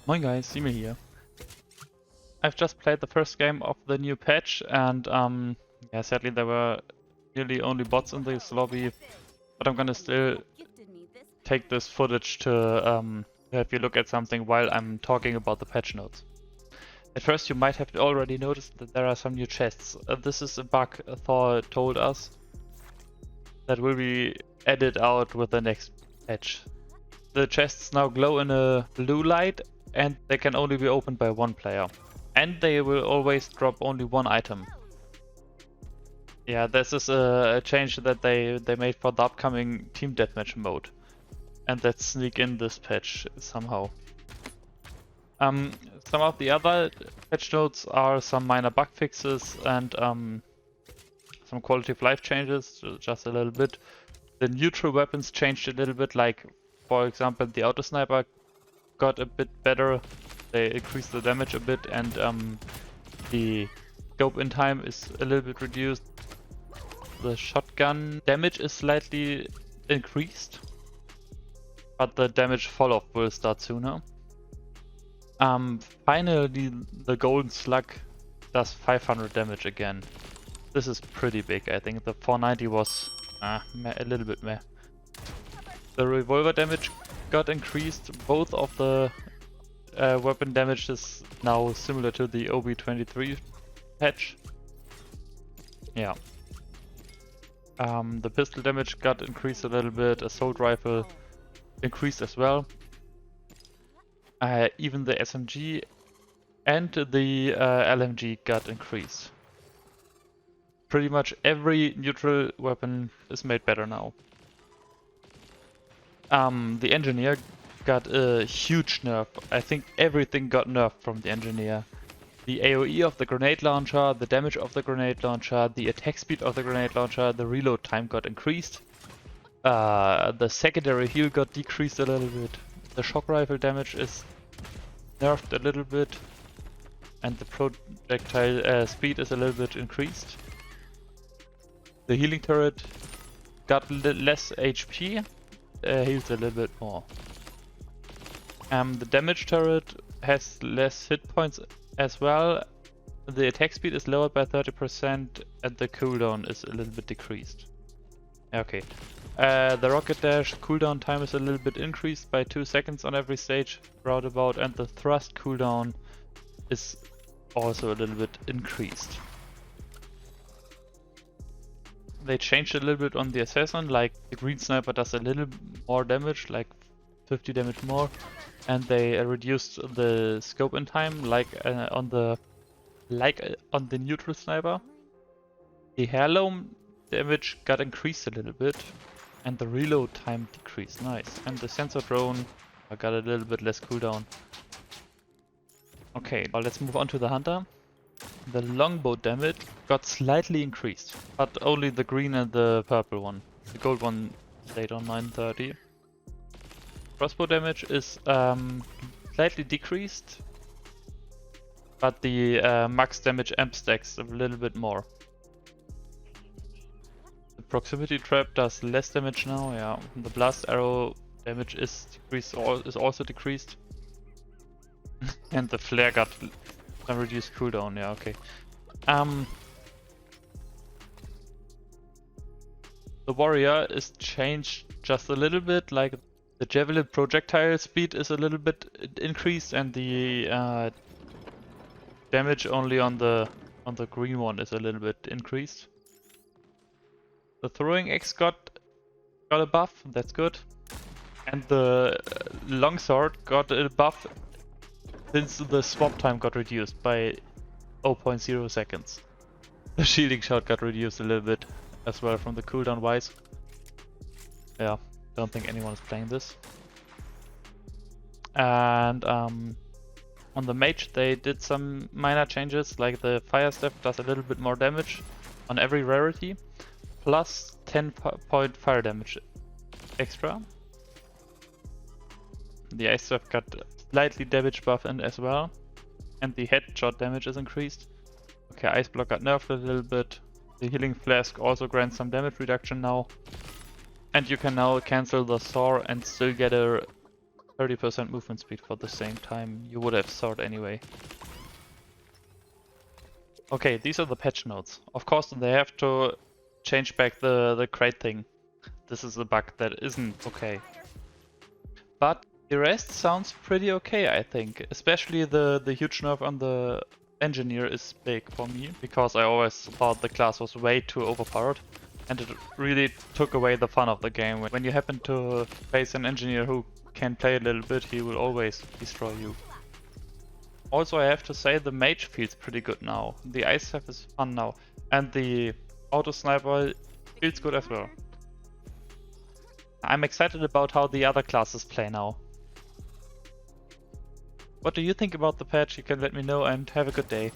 Moin guys, Sime here. I've just played the first game of the new patch and yeah, sadly there were nearly only bots in this lobby, but I'm gonna still take this footage to have you look at something while I'm talking about the patch notes. At first you might have already noticed that there are some new chests. This is a bug Thor told us that will be added out with the next patch. The chests now glow in a blue light and they can only be opened by one player. And they will always drop only one item. Yeah, this is a change that they made for the upcoming team deathmatch mode. And let's sneak in this patch somehow. Some of the other patch notes are some minor bug fixes and some quality of life changes, just a little bit. The neutral weapons changed a little bit, like for example the auto sniper got a bit better. They increased the damage a bit and the scope in time is a little bit reduced. The shotgun damage is slightly increased, but the damage fall off will start sooner. Finally the golden slug does 500 damage again. This is pretty big. I think the 490 was a little bit meh. The revolver damage got increased. Both of the weapon damage is now similar to the OB23 patch. Yeah. The pistol damage got increased a little bit. Assault rifle increased as well. Even the SMG and the LMG got increased. Pretty much every neutral weapon is made better now. The engineer got a huge nerf. I think everything got nerfed from the engineer. The AoE of the grenade launcher, the damage of the grenade launcher, the attack speed of the grenade launcher, the reload time got increased. The secondary heal got decreased a little bit. The shock rifle damage is nerfed a little bit. And the projectile speed is a little bit increased. The healing turret got less HP. Heals a little bit more. The damage turret has less hit points as well. The attack speed is lowered by 30% and the cooldown is a little bit decreased. Okay. The rocket dash cooldown time is a little bit increased by 2 seconds on every stage roundabout, and the thrust cooldown is also a little bit increased. They changed a little bit on the assassin, like the green sniper does a little more damage, like 50 damage more, and they reduced the scope in time, like on the neutral sniper. The heirloom damage got increased a little bit, and the reload time decreased. Nice. And the sensor drone got a little bit less cooldown. Okay, now let's move on to the hunter. The longbow damage got slightly increased, but only the green and the purple one. The gold one stayed on 930. Crossbow damage is slightly decreased, but the max damage amp stacks a little bit more. The proximity trap does less damage now, yeah. The blast arrow damage is decreased, is also decreased. And the flare got a reduced cooldown, yeah, okay. The warrior is changed just a little bit, like the javelin projectile speed is a little bit increased and the damage only on the green one is a little bit increased. The throwing axe got a buff, that's good. And the longsword got a buff since the swap time got reduced by 0.0 seconds. The shielding shot got reduced a little bit as well from the cooldown wise. Yeah, don't think anyone is playing this. And on the mage they did some minor changes, like the fire staff does a little bit more damage on every rarity, plus 10 point fire damage extra. The ice staff got slightly damage buff in as well, and the headshot damage is increased. Okay, ice block got nerfed a little bit. The healing flask also grants some damage reduction now, and you can now cancel the Thor and still get a 30% movement speed for the same time. You would have thought anyway. Okay, these are the patch notes. Of course, they have to change back the crate thing. This is a bug that isn't okay. But the rest sounds pretty okay, I think. Especially the huge nerf on the engineer is big for me, because I always thought the class was way too overpowered. And it really took away the fun of the game. When you happen to face an engineer who can play a little bit, he will always destroy you. Also, I have to say the mage feels pretty good now. The ice staff is fun now. And the auto sniper feels good as well. I'm excited about how the other classes play now. What do you think about the patch? You can let me know and have a good day.